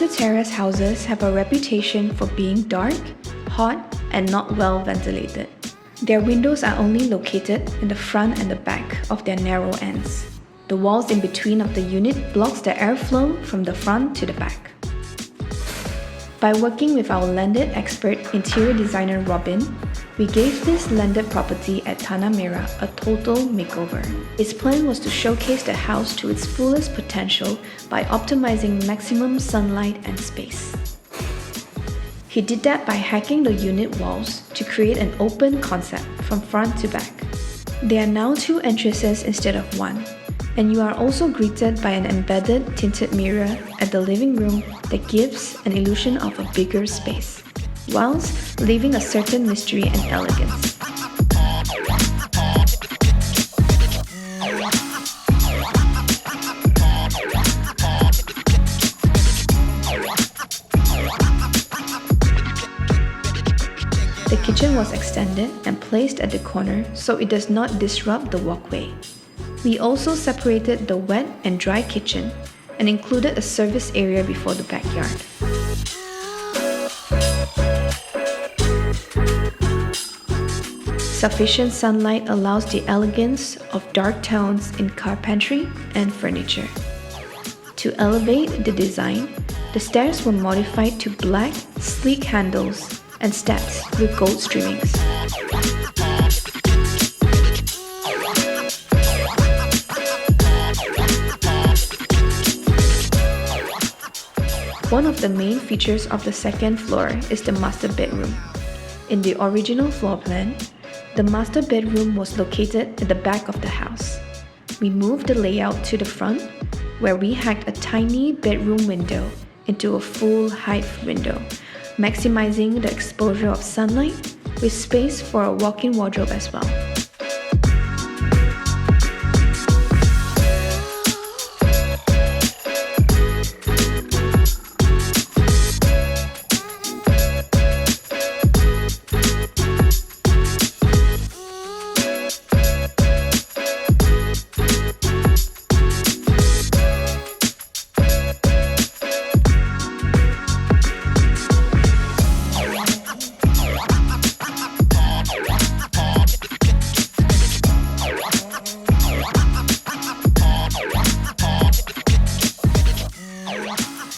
Inter-Terrace houses have a reputation for being dark, hot, and not well ventilated. Their windows are only located in the front and the back of their narrow ends. The walls in between of the unit blocks the airflow from the front to the back. By working with our landed expert interior designer Robin, we gave this landed property at Tanah Merah a total makeover. His plan was to showcase the house to its fullest potential by optimizing maximum sunlight and space. He did that by hacking the unit walls to create an open concept from front to back. There are now 2 entrances instead of 1, and you are also greeted by an embedded tinted mirror at the living room that gives an illusion of a bigger space, whilst leaving a certain mystery and elegance. The kitchen was extended and placed at the corner so it does not disrupt the walkway. We also separated the wet and dry kitchen and included a service area before the backyard. Sufficient sunlight allows the elegance of dark tones in carpentry and furniture. To elevate the design, the stairs were modified to black, sleek handles and steps with gold streamings. One of the main features of the second floor is the master bedroom. In the original floor plan, the master bedroom was located at the back of the house. We moved the layout to the front, where we hacked a tiny bedroom window into a full height window, maximizing the exposure of sunlight with space for a walk-in wardrobe as well.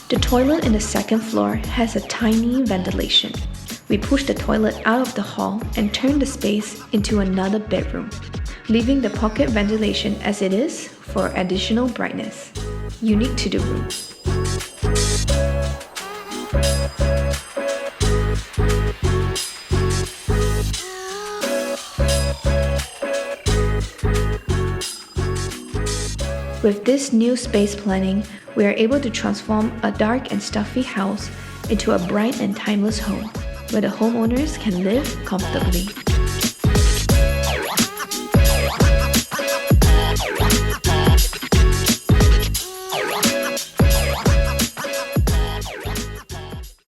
The toilet in the second floor has a tiny ventilation. We pushed the toilet out of the hall and turned the space into another bedroom, leaving the pocket ventilation as it is for additional brightness, unique to the room. With this new space planning, we are able to transform a dark and stuffy house into a bright and timeless home, where the homeowners can live comfortably.